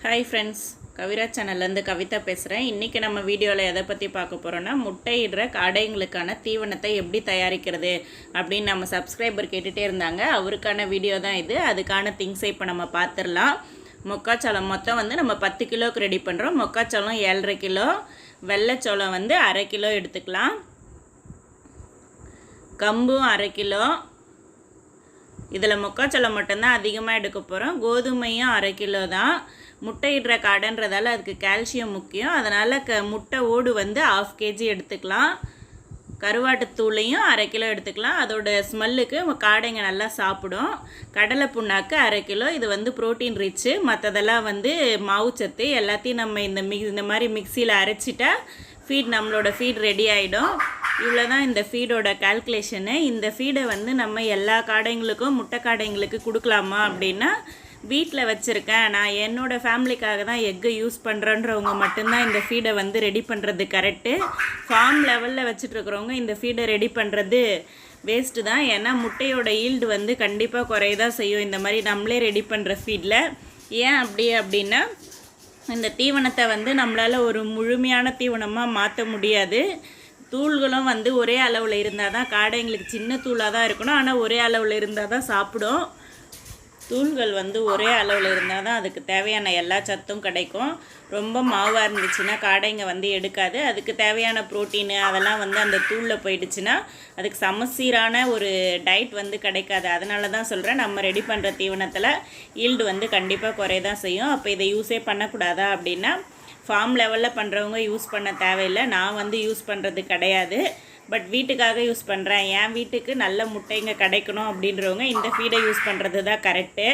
Hi friends, கவிரா சேனல்லேருந்து Kavitha பேசுகிறேன். இன்றைக்கி நம்ம வீடியோவில் எதை பற்றி பார்க்க போகிறோன்னா, முட்டையிடுற காடைங்களுக்கான தீவனத்தை எப்படி தயாரிக்கிறது அப்படின்னு நம்ம சப்ஸ்கிரைபர் கேட்டுகிட்டே இருந்தாங்க. அவருக்கான வீடியோ தான் இது. அதுக்கான திங்ஸை இப்போ நம்ம பார்த்துடலாம். மொக்காச்சோளம் மொத்தம் நம்ம 10 கிலோவுக்கு ரெடி பண்ணுறோம். மொக்காச்சோளம் 7.5 கிலோ, வெள்ளைச்சோளம் 1/2 கிலோ எடுத்துக்கலாம். கம்பும் 1/2 கிலோ. இதில் மொக்காச்சோளம் மட்டும்தான் அதிகமாக எடுக்க போகிறோம். கோதுமையும் 1/2 கிலோ தான். முட்டையிடுற காடைன்றதால அதுக்கு கால்சியம் முக்கியம். அதனால் முட்டை ஓடு 1/2 கேஜி எடுத்துக்கலாம். கருவாட்டு தூளையும் 1/2 கிலோ எடுத்துக்கலாம். அதோட ஸ்மெல்லுக்கு காடைங்க நல்லா சாப்பிடும். கடலை புண்ணாக்கு 1/2 கிலோ. இது ப்ரோட்டீன் ரிச்சு. மற்றதெல்லாம் மாவுச்சத்து. எல்லாத்தையும் நம்ம இந்த மாதிரி மிக்சியில் அரைச்சிட்டா நம்மளோட ஃபீட் ரெடி ஆகிடும். இவ்வளோ தான் இந்த ஃபீடோட கால்குலேஷனு. இந்த ஃபீடை நம்ம எல்லா காடைங்களுக்கும் முட்டை காடைங்களுக்கு கொடுக்கலாமா அப்படின்னா, வீட்டில் வச்சுருக்கேன், நான் என்னோடய ஃபேமிலிக்காக தான் எக்கை யூஸ் பண்ணுறன்றவங்க மட்டும்தான் இந்த ஃபீடை ரெடி பண்ணுறது கரெக்டு. ஃபார்ம் லெவலில் வச்சுட்ருக்குறவங்க இந்த ஃபீடை ரெடி பண்ணுறது வேஸ்ட்டு தான். ஏன்னா முட்டையோட ஈல்டு கண்டிப்பாக குறையதான் செய்யும் இந்த மாதிரி நம்மளே ரெடி பண்ணுற ஃபீடில். ஏன் அப்படின்னா, இந்த தீவனத்தை நம்மளால் ஒரு முழுமையான தீவனமாக மாற்ற முடியாது. தூள்களும் ஒரே அளவில் இருந்தால் தான், காடைங்களுக்கு சின்ன தூளாக தான் இருக்கணும், ஆனால் ஒரே அளவில் இருந்தால் தான் சாப்பிடும். தூள்கள் ஒரே அளவில் இருந்தால் தான் அதுக்கு தேவையான எல்லா சத்தும் கிடைக்கும். ரொம்ப மாவாக இருந்துச்சுன்னா காடைங்க எடுக்காது. அதுக்கு தேவையான ப்ரோட்டீனு அதெல்லாம் அந்த தூளில் போயிடுச்சுன்னா அதுக்கு சமசீரான ஒரு டயட் கிடைக்காது. அதனால தான் சொல்கிறேன், நம்ம ரெடி பண்ணுற தீவனத்தில் ஈல்டு கண்டிப்பாக குறையதான் செய்யும். அப்போ இதை யூஸே பண்ணக்கூடாதா அப்படின்னா, ஃபார்ம் லெவலில் பண்ணுறவங்க யூஸ் பண்ண தேவையில்லை. நான் யூஸ் பண்ணுறது கிடையாது. பட் வீட்டுக்காக யூஸ் பண்ணுறேன். என் வீட்டுக்கு நல்ல முட்டைங்க கிடைக்கணும் அப்படின்றவங்க இந்த ஃபீடை யூஸ் பண்ணுறது தான் கரெக்டு.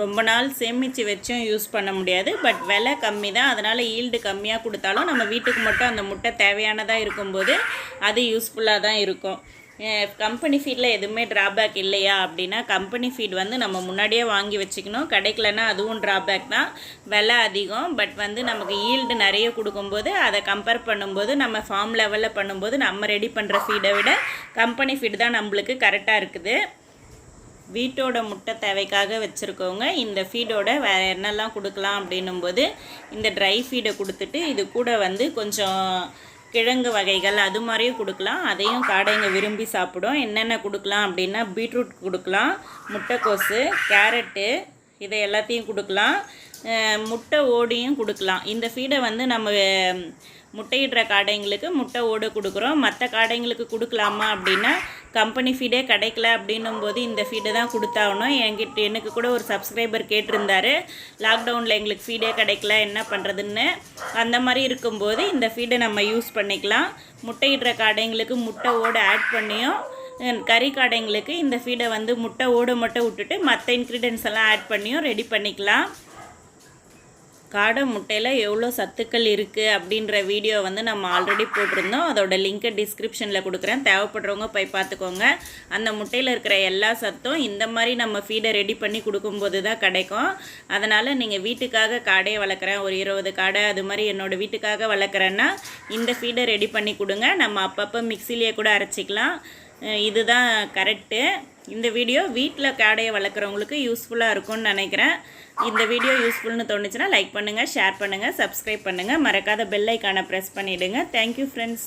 ரொம்ப நாள் சேமித்து வச்சும் யூஸ் பண்ண முடியாது. பட் விலை கம்மி தான். அதனால் ஈல்டு கம்மியாக கொடுத்தாலும் நம்ம வீட்டுக்கு மட்டும் அந்த முட்டை தேவையானதாக இருக்கும்போது அது யூஸ்ஃபுல்லாக தான் இருக்கும். கம்பெனி ஃபீடில் எதுவுமே ட்ராபேக் இல்லையா அப்படின்னா, கம்பெனி ஃபீட் நம்ம முன்னாடியே வாங்கி வச்சுக்கணும். கிடைக்கலன்னா அதுவும் ட்ராபேக் தான். விலை அதிகம். பட் நமக்கு ஈல்டு நிறைய கொடுக்கும்போது அதை கம்பேர் பண்ணும்போது, நம்ம ஃபார்ம் லெவலில் பண்ணும்போது நம்ம ரெடி பண்ணுற ஃபீடை விட கம்பெனி ஃபீடு தான் நம்மளுக்கு கரெக்டாக இருக்குது. வீட்டோட முட்டை தேவைக்காக வச்சுருக்கவங்க இந்த ஃபீடோட வேறு என்னெல்லாம் கொடுக்கலாம் அப்படின்னும்போது, இந்த ட்ரை ஃபீடை கொடுத்துட்டு இது கூட கொஞ்சம் கிழங்கு வகைகள் அது மாதிரியும் கொடுக்கலாம். அதையும் காடைங்க விரும்பி சாப்பிடும். என்னென்ன கொடுக்கலாம் அப்படின்னா, பீட்ரூட் கொடுக்கலாம், முட்டைக்கோசு, கேரட்டு, இதை எல்லாத்தையும் கொடுக்கலாம். முட்டை ஓடியும் கொடுக்கலாம். இந்த ஃபீடை நம்ம முட்டையிடுற காடைங்களுக்கு முட்டை ஓடு கொடுக்குறோம். மற்ற காடைங்களுக்கு கொடுக்கலாமா அப்படின்னா, கம்பெனி ஃபீடே கிடைக்கல அப்படின்னும்போது இந்த ஃபீடை தான் கொடுத்தாகணும். எனக்கு கூட ஒரு சப்ஸ்கிரைபர் கேட்டிருந்தார், லாக்டவுனில் எங்களுக்கு ஃபீடே கிடைக்கல என்ன பண்ணுறதுன்னு. அந்த மாதிரி இருக்கும்போது இந்த ஃபீடை நம்ம யூஸ் பண்ணிக்கலாம். முட்டையிடுற காடைங்களுக்கு முட்டை ஓடு ஆட் பண்ணியும், கறி காடைங்களுக்கு இந்த ஃபீடை முட்டை ஓடு மட்டும் விட்டுட்டு மற்ற இன்க்ரீடியன்ஸ் எல்லாம் ஆட் பண்ணியும் ரெடி பண்ணிக்கலாம். காடை முட்டையில் எவ்வளோ சத்துக்கள் இருக்குது அப்படின்ற வீடியோ நம்ம ஆல்ரெடி போட்டிருந்தோம். அதோட லிங்க்கை டிஸ்கிரிப்ஷனில் கொடுக்குறேன். தேவைப்படுறவங்க போய் பார்த்துக்கோங்க. அந்த முட்டையில் இருக்கிற எல்லா சத்தும் இந்த மாதிரி நம்ம ஃபீடை ரெடி பண்ணி கொடுக்கும்போது தான் கிடைக்கும். அதனால் நீங்கள் வீட்டுக்காக காடையை வளர்க்குறேன், ஒரு 20 காடை அது மாதிரி என்னோடய வீட்டுக்காக வளர்க்குறேன்னா இந்த ஃபீடை ரெடி பண்ணி கொடுங்க. நம்ம அப்பப்போ மிக்சிலேயே கூட அரைச்சிக்கலாம். இதுதான் கரெக்டு. இந்த வீடியோ வீட்டில் காடையை வளர்க்குறவங்களுக்கு யூஸ்ஃபுல்லாக இருக்கும்னு நினைக்கிறேன். இந்த வீடியோ யூஸ்ஃபுல்னு தோணுச்சுன்னா லைக் பண்ணுங்கள், ஷேர் பண்ணுங்கள், சப்ஸ்கிரைப் பண்ணுங்கள். மறக்காத பெல் ஐக்கானை ப்ரெஸ் பண்ணிவிடுங்க. Thank you friends.